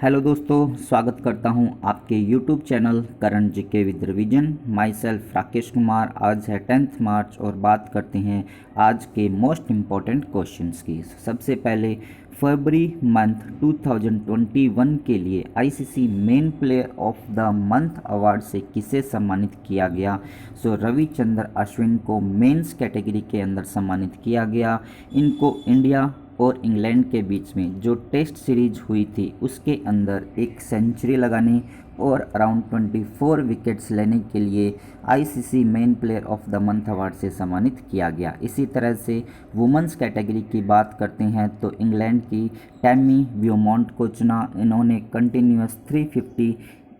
Hello दोस्तों, स्वागत करता हूं आपके YouTube channel Karan GK with revision. My self Rakesh Kumar. आज है 10 मार्च और बात करते हैं आज के मोस्ट इम्पॉर्टेंट क्वेश्चंस की। सबसे पहले फरवरी मंथ 2021 के लिए ICC main player of the month award से किसे सम्मानित किया गया। रविचंद्र अश्विन को मेंस कैटेगरी के अंदर सम्मानित किया गया। इनको इंडिया और इंग्लैंड के बीच में जो टेस्ट सीरीज हुई थी उसके अंदर एक सेंचुरी लगाने और अराउंड 24 विकेट्स लेने के लिए ICC main player of the month award से सम्मानित किया गया। इसी तरह से वुमेंस कैटेगरी की बात करते हैं तो इंग्लैंड की टैमी व्यूमॉन्ट को चुना। इन्होंने कंटिन्यूस 350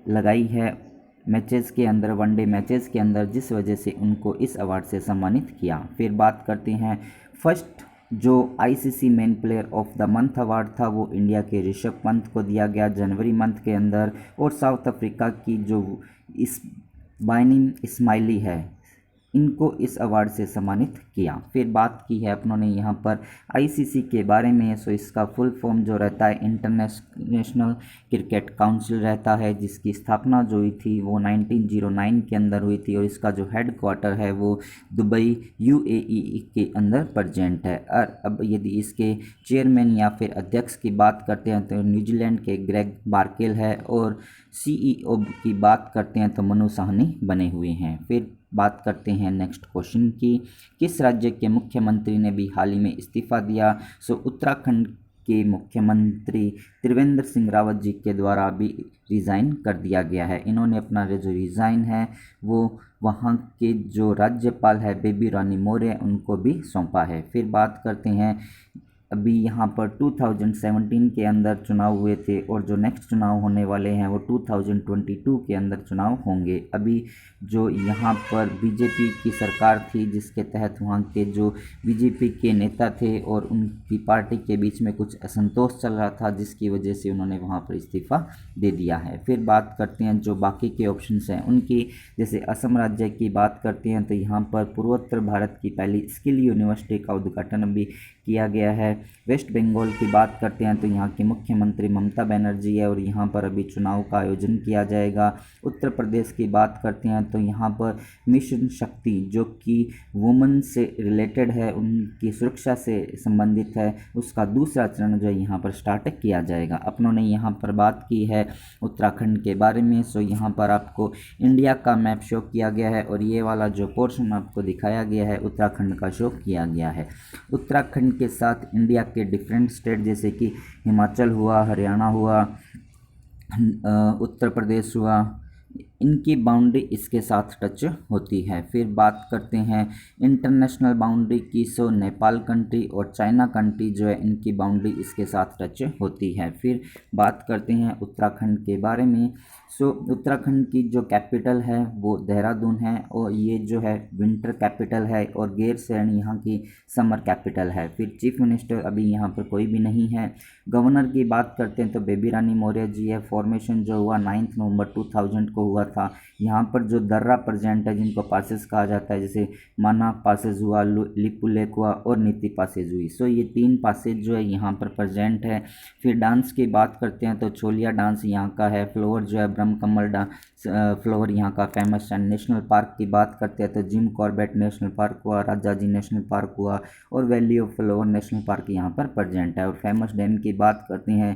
लगाई है मैचेस के अंदर, वनडे मैचेस के अंदर, जिस वजह से उनको इस अवार्ड से सम्मानित किया। फिर बात करते हैं फर्स्ट जो ICC main player of the month award था वो इंडिया के ऋषभ पंत को दिया गया जनवरी मंथ के अंदर। और साउथ अफ्रीका की जो इस बाइनिम इस्माइली है, इनको इस अवार्ड से सम्मानित किया। फिर बात की है अपनों ने यहाँ पर आईसीसी के बारे में। इसका फुल फॉर्म जो रहता है इंटरनेशनल क्रिकेट काउंसिल रहता है, जिसकी स्थापना जो हुई थी वो 1909 के अंदर हुई थी और इसका जो हेड क्वार्टर है वो दुबई यूएई के अंदर प्रेजेंट है। और अब यदि इसके चेयरमैन या फिर अध्यक्ष की बात करते हैं तो न्यूजीलैंड के ग्रेग बार्केल है और सीईओ की बात करते हैं तो मनु साहनी बने हुए हैं। फिर बात करते हैं नेक्स्ट क्वेश्चन की, किस राज्य के मुख्यमंत्री ने भी हाल ही में इस्तीफा दिया। उत्तराखंड के मुख्यमंत्री त्रिवेंद्र सिंह रावत जी के द्वारा भी रिज़ाइन कर दिया गया है। इन्होंने अपना जो रिज़ाइन है वो वहाँ के जो राज्यपाल है बेबी रानी मौर्य उनको भी सौंपा है। फिर बात करते हैं अभी यहाँ पर 2017 के अंदर चुनाव हुए थे और जो नेक्स्ट चुनाव होने वाले हैं वो 2022 के अंदर चुनाव होंगे। अभी जो यहाँ पर बीजेपी की सरकार थी जिसके तहत वहाँ के जो बीजेपी के नेता थे और उनकी पार्टी के बीच में कुछ असंतोष चल रहा था, जिसकी वजह से उन्होंने वहाँ पर इस्तीफ़ा दे दिया है। फिर बात करते हैं जो बाकी के ऑप्शंस हैं उनकी, जैसे असम राज्य की बात करते हैं तो यहाँ पर पूर्वोत्तर भारत की पहली स्किल यूनिवर्सिटी का उद्घाटन अभी किया गया है। वेस्ट बंगाल की बात करते हैं तो यहाँ की मुख्यमंत्री ममता बनर्जी है और यहाँ पर अभी चुनाव का आयोजन किया जाएगा। उत्तर प्रदेश की बात करते हैं तो यहाँ पर मिशन शक्ति जो कि वुमेन से रिलेटेड है, उनकी सुरक्षा से संबंधित है, उसका दूसरा चरण जो है यहाँ पर स्टार्ट किया जाएगा। अपनों ने यहाँ पर बात की है उत्तराखंड के बारे में। यहाँ पर आपको इंडिया का मैप शो किया गया है और ये वाला जो पोर्शन आपको दिखाया गया है उत्तराखंड का शो किया गया है। उत्तराखंड के साथ इंडिया के डिफरेंट स्टेट जैसे कि हिमाचल हुआ, हरियाणा हुआ, उत्तर प्रदेश हुआ, इनकी बाउंड्री इसके साथ टच होती है। फिर बात करते हैं इंटरनेशनल बाउंड्री की। नेपाल कंट्री और चाइना कंट्री जो है इनकी बाउंड्री इसके साथ टच होती है। फिर बात करते हैं उत्तराखंड के बारे में। उत्तराखंड की जो कैपिटल है वो देहरादून है और ये जो है विंटर कैपिटल है और गैरसैंण यहाँ की समर कैपिटल है। फिर चीफ मिनिस्टर अभी यहाँ पर कोई भी नहीं है। गवर्नर की बात करते हैं तो बेबी रानी मौर्य जी है। फॉर्मेशन जो हुआ 9 नवंबर 2000 को हुआ था। यहाँ पर जो दर्रा प्रेजेंट है जिनको पासेस कहा जाता है, जैसे माना पासेज हुआ, लिपू लेक हुआ और नीति पासेज हुई। ये 3 पासेज जो है यहाँ पर प्रेजेंट है। फिर डांस की बात करते हैं तो छोलिया डांस यहाँ का है। फ्लोवर जो है ब्रह्मकमल डांस फ्लोवर यहाँ का फेमस है। नेशनल पार्क की बात करते हैं तो जिम कॉर्बेट नेशनल पार्क हुआ, राजाजी नेशनल पार्क हुआ और valley of flower national park यहाँ पर प्रेजेंट है। और फेमस डैम की बात करते हैं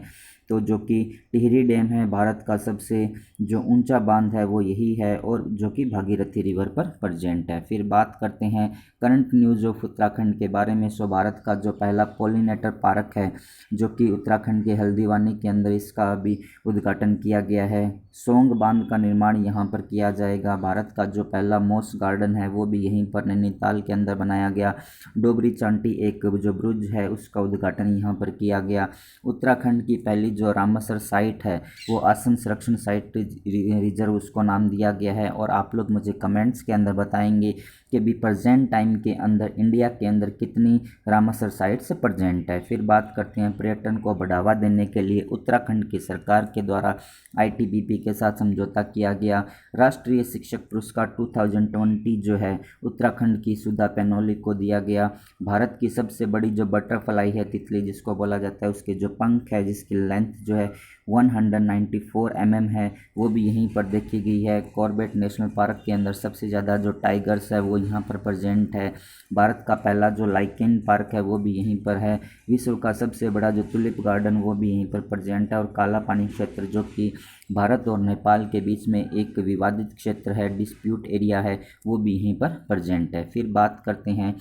तो जो कि टिहरी डैम है, भारत का सबसे जो ऊंचा बांध है वो यही है और जो कि भागीरथी रिवर पर प्रेजेंट है। फिर बात करते हैं करंट न्यूज़ ऑफ उत्तराखंड के बारे में। भारत का जो पहला पॉलिनेटर पार्क है जो कि उत्तराखंड के हल्द्वानी के अंदर, इसका अभी उद्घाटन किया गया है। सोंग बांध का निर्माण यहाँ पर किया जाएगा। भारत का जो पहला मॉस गार्डन है वो भी यहीं पर नैनीताल के अंदर बनाया गया। डोबरी चांटी एक जो ब्रिज है उसका उद्घाटन यहाँ पर किया गया। उत्तराखंड की पहली जो रामसर साइट है वो आसन संरक्षण साइट रिजर्व उसको नाम दिया गया है। और आप लोग मुझे कमेंट्स के अंदर बताएंगे के भी प्रेजेंट टाइम के अंदर इंडिया के अंदर कितनी रामसर साइट्स प्रेजेंट है। फिर बात करते हैं पर्यटन को बढ़ावा देने के लिए उत्तराखंड की सरकार के द्वारा आईटीबीपी के साथ समझौता किया गया। राष्ट्रीय शिक्षक पुरस्कार 2020 जो है उत्तराखंड की सुधा पैनोली को दिया गया। भारत की सबसे बड़ी जो बटरफ्लाई है तितली जिसको बोला जाता है, उसके जो पंख है जिसकी लेंथ जो है 194 है, वो भी यहीं पर देखी गई है। कॉर्बेट नेशनल पार्क के अंदर सबसे ज़्यादा जो टाइगर्स है वो यहाँ पर प्रेजेंट है। भारत का पहला जो लाइकेन पार्क है वो भी यहीं पर है। विश्व का सबसे बड़ा जो टुलिप गार्डन वो भी यहीं पर प्रेजेंट है। और काला पानी क्षेत्र जो कि भारत और नेपाल के बीच में एक विवादित क्षेत्र है, डिस्प्यूट एरिया है, वो भी यहीं पर प्रेजेंट है। फिर बात करते हैं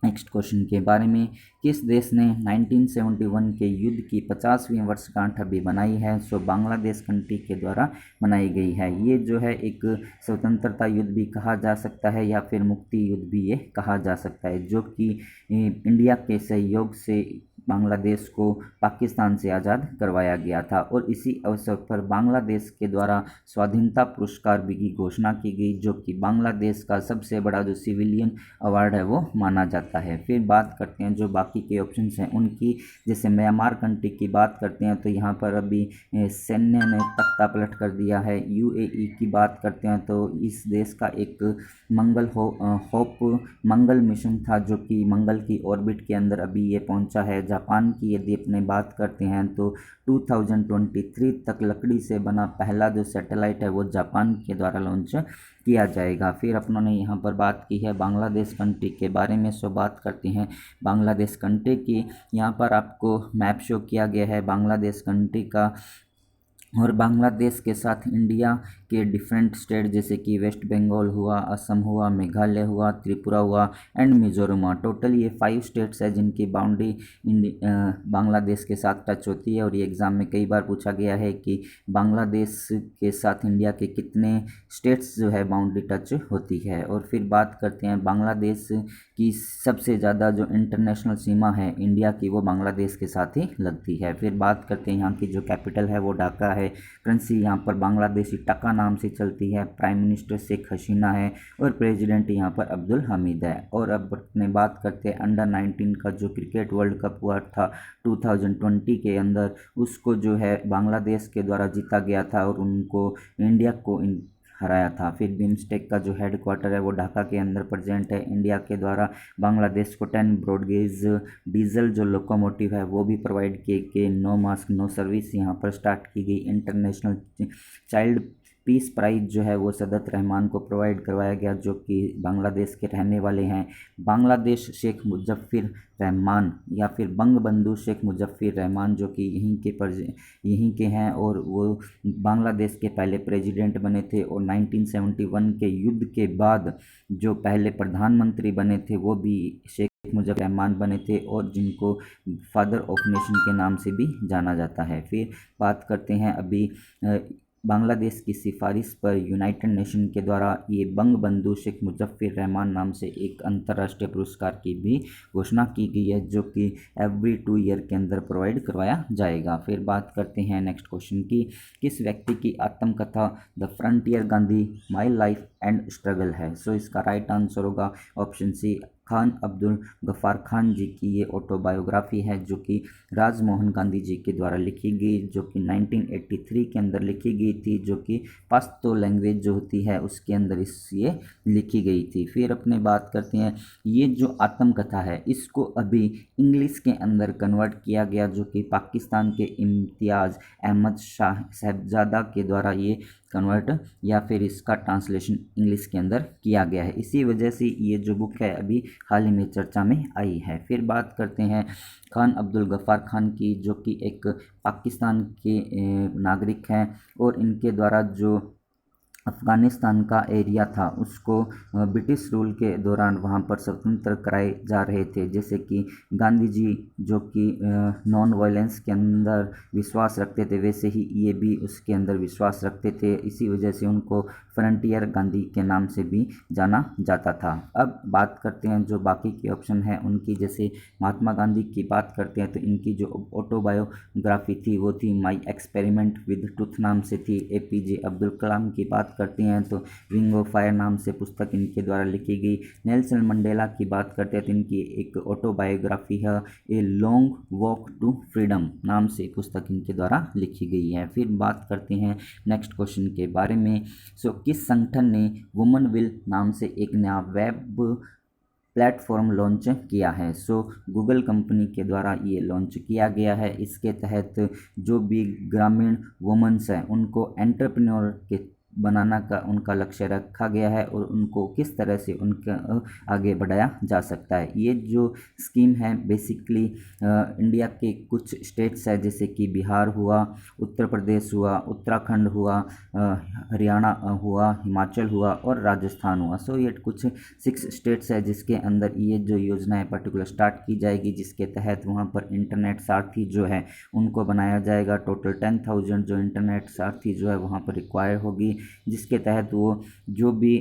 नेक्स्ट क्वेश्चन के बारे में। किस देश ने 1971 के युद्ध की 50वीं वर्षगांठ अभी बनाई है? सो बांग्लादेश कंट्री के द्वारा मनाई गई है। ये जो है एक स्वतंत्रता युद्ध भी कहा जा सकता है या फिर मुक्ति युद्ध भी ये कहा जा सकता है, जो कि इंडिया के सहयोग से बांग्लादेश को पाकिस्तान से आज़ाद करवाया गया था। और इसी अवसर पर बांग्लादेश के द्वारा स्वाधीनता पुरस्कार भी की घोषणा की गई, जो कि बांग्लादेश का सबसे बड़ा जो सिविलियन अवार्ड है वो माना जाता है। फिर बात करते हैं जो बाकी के ऑप्शंस हैं उनकी। जैसे म्यांमार कंट्री की बात करते हैं तो यहाँ पर अभी सैन्य ने तख्ता पलट कर दिया है। यूएई की बात करते हैं तो इस देश का एक होप मंगल मिशन था जो कि मंगल की ऑर्बिट के अंदर अभी ये पहुंचा है। जापान की यदि अपने बात करते हैं तो 2023 तक लकड़ी से बना पहला जो सैटेलाइट है वो जापान के द्वारा लॉन्च किया जाएगा। फिर अपनों ने यहाँ पर बात की है बांग्लादेश कंट्री के बारे में। सो बात करते हैं बांग्लादेश कंट्री की। यहाँ पर आपको मैप शो किया गया है बांग्लादेश कंट्री का। और बांग्लादेश के साथ इंडिया के डिफरेंट स्टेट जैसे कि वेस्ट बंगाल हुआ, असम हुआ, मेघालय हुआ, त्रिपुरा हुआ एंड मिजोरम हुआ, टोटल ये 5 स्टेट्स है जिनकी बाउंड्री बांग्लादेश के साथ टच होती है। और ये एग्ज़ाम में कई बार पूछा गया है कि बांग्लादेश के साथ इंडिया के कितने स्टेट्स जो है बाउंड्री टच होती है। और फिर बात करते हैं बांग्लादेश की सबसे ज़्यादा जो इंटरनेशनल सीमा है इंडिया की वो बांग्लादेश के साथ ही लगती है। फिर बात करते हैं यहाँ की जो कैपिटल है वो ढाका है। करेंसी यहाँ पर बांग्लादेशी टका नाम से चलती है। प्राइम मिनिस्टर शेख हसीना है और प्रेसिडेंट यहाँ पर अब्दुल हमीद है। और अब अपने बात करते हैं अंडर 19 का जो क्रिकेट वर्ल्ड कप हुआ था 2020 के अंदर, उसको जो है बांग्लादेश के द्वारा जीता गया था और उनको इंडिया को हराया था। फिर बिम्स्टेक का जो हेड क्वार्टर है वो ढाका के अंदर प्रेजेंट है। इंडिया के द्वारा बांग्लादेश को 10 ब्रॉडगेज डीजल जो लोकोमोटिव है वो भी प्रोवाइड किए गए। नो मास्क नो सर्विस यहाँ पर स्टार्ट की गई। इंटरनेशनल चाइल्ड पीस प्राइज जो है वो सदत रहमान को प्रोवाइड करवाया गया जो कि बांग्लादेश के रहने वाले हैं। बांग्लादेश शेख मुजफ्फर रहमान या फिर बंगबंधु शेख मुजफ्फर रहमान जो कि यहीं के हैं और वो बांग्लादेश के पहले प्रेसिडेंट बने थे। और 1971 के युद्ध के बाद जो पहले प्रधानमंत्री बने थे वो भी शेख मुजफ्फर रहमान बने थे और जिनको फादर ऑफ नेशन के नाम से भी जाना जाता है। फिर बात करते हैं अभी बांग्लादेश की सिफारिश पर यूनाइटेड नेशन के द्वारा ये बंगबंधु शेख मुजफ्फर रहमान नाम से एक अंतर्राष्ट्रीय पुरस्कार की भी घोषणा की गई है जो कि एवरी 2 ईयर के अंदर प्रोवाइड करवाया जाएगा। फिर बात करते हैं नेक्स्ट क्वेश्चन की। किस व्यक्ति की आत्मकथा the frontier Gandhi my life and struggle है? सो इसका राइट आंसर होगा ऑप्शन सी, खान अब्दुल गफ़ार खान जी की ये ऑटोबायोग्राफी है जो कि राजमोहन गांधी जी के द्वारा लिखी गई, जो कि 1983 के अंदर लिखी गई थी, जो कि पश्तो लैंग्वेज जो होती है उसके अंदर ये लिखी गई थी। फिर अपने बात करते हैं ये जो आत्मकथा है इसको अभी इंग्लिश के अंदर कन्वर्ट किया गया जो कि पाकिस्तान के इम्तियाज़ अहमद शाह साहबजादा के द्वारा ये कन्वर्ट या फिर इसका ट्रांसलेशन इंग्लिश के अंदर किया गया है। इसी वजह से ये जो बुक है अभी हाल ही में चर्चा में आई है। फिर बात करते हैं खान अब्दुल गफ़ार खान की जो कि एक पाकिस्तान के नागरिक हैं और इनके द्वारा जो अफ़गानिस्तान का एरिया था उसको ब्रिटिश रूल के दौरान वहाँ पर स्वतंत्र कराए जा रहे थे। जैसे कि गांधी जी जो कि नॉन वायलेंस के अंदर विश्वास रखते थे वैसे ही ये भी उसके अंदर विश्वास रखते थे। इसी वजह से उनको फ्रंटियर गांधी के नाम से भी जाना जाता था। अब बात करते हैं जो बाकी के ऑप्शन हैं उनकी। जैसे महात्मा गांधी की बात करते हैं तो इनकी जो ऑटोबायोग्राफी थी वो थी माई एक्सपेरिमेंट विद ट्रुथ नाम से थी। एपीजे अब्दुल कलाम की बात बात करते हैं तो विंग ऑफ फायर नाम से पुस्तक इनके द्वारा लिखी गई। नेल्सन मंडेला की बात करते हैं तो इनकी एक ऑटोबायोग्राफी है, a long walk to freedom नाम से पुस्तक इनके द्वारा लिखी गई है। फिर बात करते हैं नेक्स्ट क्वेश्चन के बारे में। किस संगठन ने वुमन विल नाम से एक नया वेब प्लेटफॉर्म लॉन्च किया है? गूगल कंपनी के द्वारा ये लॉन्च किया गया है। इसके तहत जो भी ग्रामीण वुमेन्स हैं उनको एंटरप्रेन्योर के बनाना का उनका लक्ष्य रखा गया है और उनको किस तरह से उनका आगे बढ़ाया जा सकता है। ये जो स्कीम है बेसिकली इंडिया के कुछ स्टेट्स है जैसे कि बिहार हुआ, उत्तर प्रदेश हुआ, उत्तराखंड हुआ, हरियाणा हुआ, हिमाचल हुआ और राजस्थान हुआ। ये कुछ 6 स्टेट्स है जिसके अंदर ये जो योजना है पर्टिकुलर स्टार्ट की जाएगी, जिसके तहत वहाँ पर इंटरनेट सारथी जो है उनको बनाया जाएगा। टोटल 10,000 जो इंटरनेट सारथी जो है वहाँ पर रिक्वायर होगी, जिसके तहत वो जो भी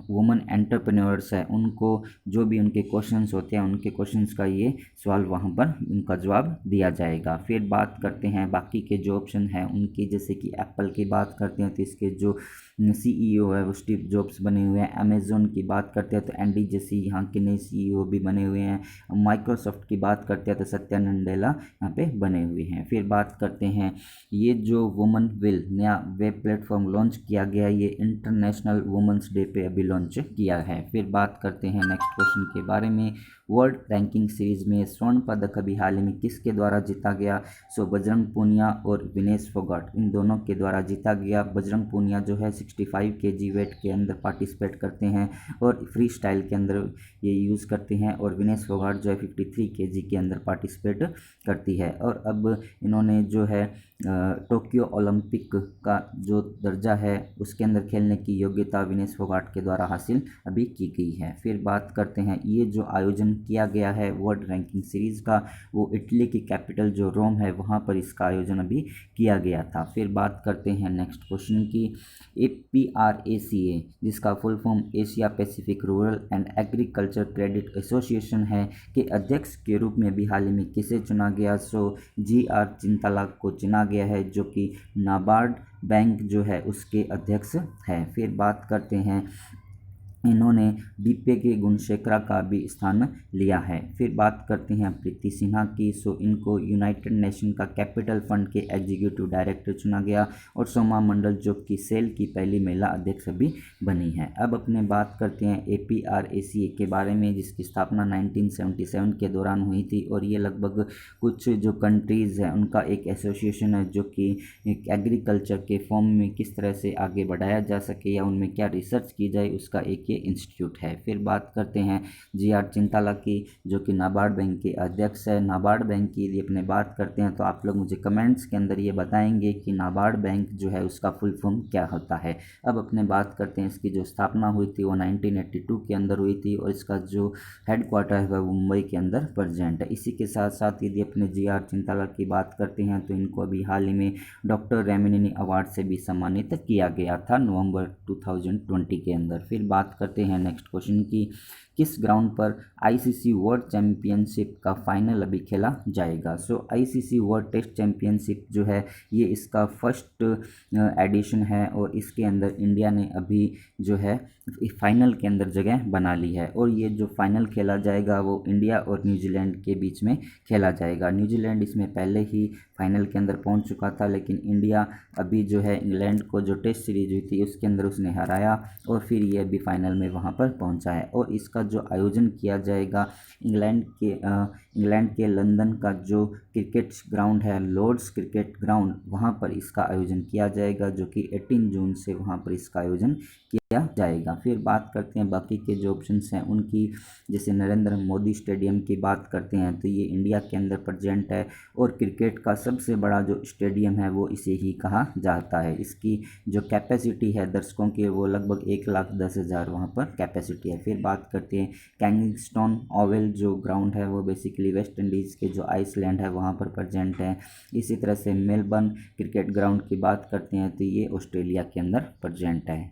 वुमेन एंटरप्रेन्योर्स है उनको जो भी उनके क्वेश्चंस होते हैं उनके क्वेश्चंस का ये सवाल वहाँ पर उनका जवाब दिया जाएगा। फिर बात करते हैं बाकी के जो ऑप्शन हैं उनकी, जैसे कि एप्पल की बात करते हैं तो इसके जो CEO है वो स्टीव जॉब्स बने हुए हैं। अमेज़ॉन की बात करते हैं तो एंडी जेसी यहाँ के नए CEO भी बने हुए हैं। माइक्रोसॉफ्ट की बात करते हैं तो सत्या नडेला यहाँ पे बने हुए हैं। फिर बात करते हैं ये जो वुमन विल नया वेब प्लेटफॉर्म लॉन्च किया गया, ये इंटरनेशनल वुमेंस डे पे अभी लॉन्च किया है। फिर बात करते हैं नेक्स्ट क्वेश्चन के बारे में। वर्ल्ड रैंकिंग सीरीज में स्वर्ण पदक अभी हाल ही में किसके द्वारा जीता गया? बजरंग पूनिया और विनेश फोगाट इन दोनों के द्वारा जीता गया। बजरंग पूनिया जो है 65 kg वेट के अंदर पार्टिसिपेट करते हैं और फ्री स्टाइल के अंदर ये यूज़ करते हैं, और विनेश फोगाट जो है 53 kg के अंदर पार्टिसिपेट करती है। और अब इन्होंने जो है टोक्यो ओलंपिक का जो दर्जा है उसके अंदर खेलने की योग्यता विनेश फोगाट के द्वारा हासिल अभी की गई है। फिर बात करते हैं ये जो आयोजन किया गया है वर्ल्ड रैंकिंग सीरीज़ का, वो इटली की कैपिटल जो रोम है वहाँ पर इसका आयोजन अभी किया गया था। फिर बात करते हैं नेक्स्ट क्वेश्चन की। APRACA जिसका full form Asia Pacific rural and agriculture credit association है के अध्यक्ष के रूप में भी हाल ही में किसे चुना गया? GR चिंताला को चुना गया है जो कि नाबार्ड बैंक जो है उसके अध्यक्ष हैं। फिर बात करते हैं इन्होंने DPK गुणशेखरा का भी स्थान लिया है। फिर बात करते हैं प्रीति सिन्हा की। इनको यूनाइटेड नेशन का कैपिटल फंड के एग्जीक्यूटिव डायरेक्टर चुना गया, और सोमा मंडल जो कि सेल की पहली महिला अध्यक्ष भी बनी है। अब अपने बात करते हैं APRACA के बारे में, जिसकी स्थापना 1977 के दौरान हुई थी, और ये लगभग कुछ जो कंट्रीज़ हैं उनका एक एसोसिएशन है जो कि एक एग्रीकल्चर के फॉर्म में किस तरह से आगे बढ़ाया जा सके या उनमें क्या रिसर्च की जाए उसका एक ये इंस्टीट्यूट है। फिर बात करते हैं GR चिंताला की जो कि नाबार्ड बैंक के अध्यक्ष है। नाबार्ड बैंक की यदि अपने बात करते हैं तो आप लोग मुझे कमेंट्स के अंदर ये बताएंगे कि नाबार्ड बैंक जो है उसका फुल फॉर्म क्या होता है। अब अपने बात करते हैं इसकी जो स्थापना हुई थी वो 1982 के अंदर हुई थी, और इसका जो हेडक्वार्टर है वह मुंबई के अंदर प्रेजेंट है। इसी के साथ साथ यदि अपने GR चिंताला की बात करते हैं तो इनको अभी हाल ही में डॉक्टर रेमिनी अवार्ड से भी सम्मानित किया गया था नवंबर 2020 के अंदर। फिर बात करते हैं नेक्स्ट क्वेश्चन की। किस ग्राउंड पर ICC वर्ल्ड चैम्पियनशिप का फाइनल अभी खेला जाएगा? ICC वर्ल्ड टेस्ट चैम्पियनशिप जो है ये इसका फर्स्ट एडिशन है, और इसके अंदर इंडिया ने अभी जो है फाइनल के अंदर जगह बना ली है, और ये जो फाइनल खेला जाएगा वो इंडिया और न्यूजीलैंड के बीच में खेला जाएगा। न्यूजीलैंड इसमें पहले ही फाइनल के अंदर पहुंच चुका था, लेकिन इंडिया अभी जो है इंग्लैंड को जो टेस्ट सीरीज हुई थी उसके अंदर उसने हराया, और फिर ये अभी फाइनल में वहां पर पहुंचा है। और इसका जो आयोजन किया जाएगा इंग्लैंड के लंदन का जो क्रिकेट ग्राउंड है लॉर्ड्स क्रिकेट ग्राउंड, वहाँ पर इसका आयोजन किया जाएगा, जो कि 18 जून से वहाँ पर इसका आयोजन किया जाएगा। फिर बात करते हैं बाकी के जो ऑप्शंस हैं उनकी, जैसे नरेंद्र मोदी स्टेडियम की बात करते हैं तो ये इंडिया के अंदर प्रेजेंट है, और क्रिकेट का सबसे बड़ा जो स्टेडियम है वो इसे ही कहा जाता है। इसकी जो कैपेसिटी है दर्शकों की वो लगभग 1,10,000 वहाँ पर कैपेसिटी है। फिर बात करते हैं कैंगिंगस्टन ओवल जो ग्राउंड है वो बेसिकली वेस्ट इंडीज़ के जो आइसलैंड है वहाँ पर प्रेजेंट है। इसी तरह से मेलबर्न क्रिकेट ग्राउंड की बात करते हैं तो ये ऑस्ट्रेलिया के अंदर प्रेजेंट है।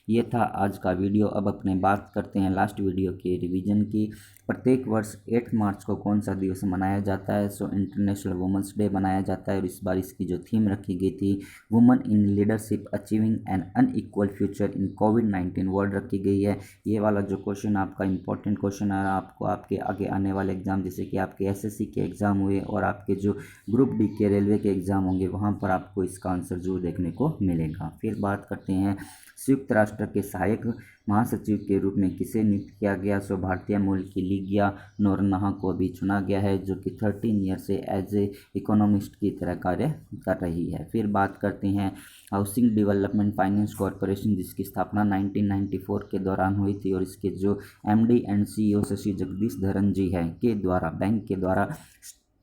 ये था आज का वीडियो। अब अपने बात करते हैं लास्ट वीडियो के रिवीजन की। प्रत्येक वर्ष 8 मार्च को कौन सा दिवस मनाया जाता है? सो इंटरनेशनल वुमेंस डे मनाया जाता है। और इस बार इसकी जो थीम रखी गई थी women in leadership achieving N unequal future in covid world रखी गई है। ये वाला जो क्वेश्चन आपका इंपॉर्टेंट क्वेश्चन है, आपको आपके आगे आने वाले एग्जाम जैसे कि आपके एसएससी के एग्ज़ाम हुए और आपके जो ग्रुप डी के रेलवे के एग्ज़ाम होंगे वहाँ पर आपको इसका आंसर जरूर देखने को मिलेगा। फिर बात करते हैं संयुक्त राष्ट्र के सहायक महासचिव के रूप में किसे नियुक्त किया गया? सो भारतीय मूल की लिगिया नोरन्हा को भी चुना गया है, जो कि 13 ईयर से एज ए इकोनॉमिस्ट की तरह कार्य कर रही है। फिर बात करते हैं हाउसिंग डेवलपमेंट फाइनेंस कॉरपोरेशन, जिसकी स्थापना 1994 के दौरान हुई थी और इसके जो MD and CEO Shashi Jagdish धरन जी है के द्वारा बैंक के द्वारा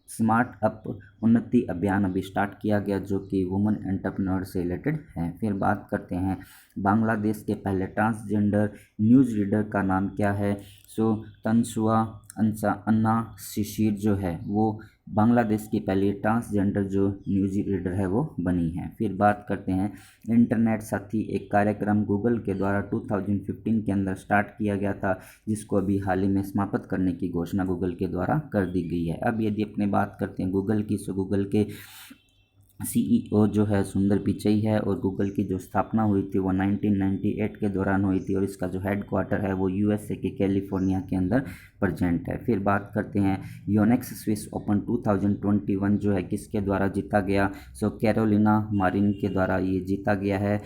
स्मार्ट अप उन्नति अभियान अभी स्टार्ट किया गया, जो कि वुमेन एंटरप्रेन्योर से रिलेटेड है। फिर बात करते हैं बांग्लादेश के पहले ट्रांसजेंडर न्यूज़ रीडर का नाम क्या है? सो तनसुआ अन्ना शिशिर जो है वो बांग्लादेश की पहली ट्रांसजेंडर जो न्यूज़ रीडर है वो बनी है। फिर बात करते हैं इंटरनेट साथी, एक कार्यक्रम गूगल के द्वारा 2015 के अंदर स्टार्ट किया गया था, जिसको अभी हाल ही में समाप्त करने की घोषणा गूगल के द्वारा कर दी गई है। अब यदि अपने बात करते हैं गूगल की, सो गूगल के सीईओ जो है सुंदर पिचई है और गूगल की जो स्थापना हुई थी वो 1998 के दौरान हुई थी और इसका जो हेडक्वार्टर है वो यूएसए के कैलिफोर्निया के अंदर प्रेजेंट है। फिर बात करते हैं योनेक्स स्विस ओपन 2021 जो है किसके द्वारा जीता गया? सो कैरोलिना मारिन के द्वारा ये जीता गया है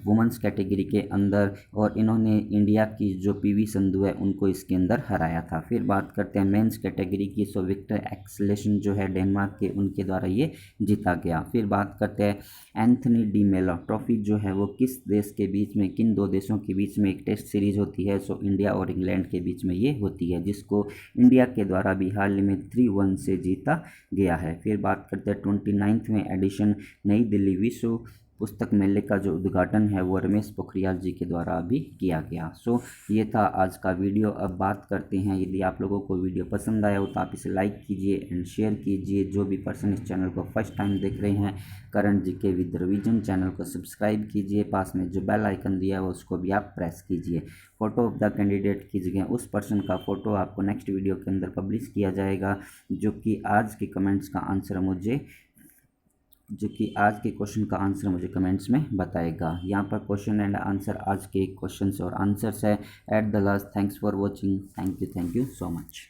वुमेंस कैटेगरी के अंदर, और इन्होंने इंडिया की जो पीवी संधू है उनको इसके अंदर हराया था। फिर बात करते हैं मेंस कैटेगरी की, सो विक्टर एक्सलेशन जो है डेनमार्क के, उनके द्वारा ये जीता गया। फिर बात करते हैं एंथनी डी मेलो ट्रॉफी जो है वो किस देश के बीच में, किन दो देशों के बीच में एक टेस्ट सीरीज होती है? सो इंडिया और इंग्लैंड के बीच में ये होती है, जिसको इंडिया के द्वारा भी हाल में 3-1 से जीता गया है। फिर बात करते हैं 29वें एडिशन नई दिल्ली विश्व पुस्तक मेले का जो उद्घाटन है वो रमेश पोखरियाल जी के द्वारा अभी किया गया। सो ये था आज का वीडियो। अब बात करते हैं, यदि आप लोगों को वीडियो पसंद आया हो तो आप इसे लाइक कीजिए एंड शेयर कीजिए। जो भी पर्सन इस चैनल को फर्स्ट टाइम देख रहे हैं, current GK with revision channel को सब्सक्राइब कीजिए। पास में जो बेल आइकन दिया है उसको भी आप प्रेस कीजिए। फोटो ऑफ द कैंडिडेट की जगह उस पर्सन का फ़ोटो आपको नेक्स्ट वीडियो के अंदर पब्लिश किया जाएगा, जो कि आज के कमेंट्स का आंसर मुझे कमेंट्स में बताएगा। यहाँ पर क्वेश्चन एंड आंसर आज के क्वेश्चंस और आंसर्स है। At the last, thanks for watching. Thank you so much.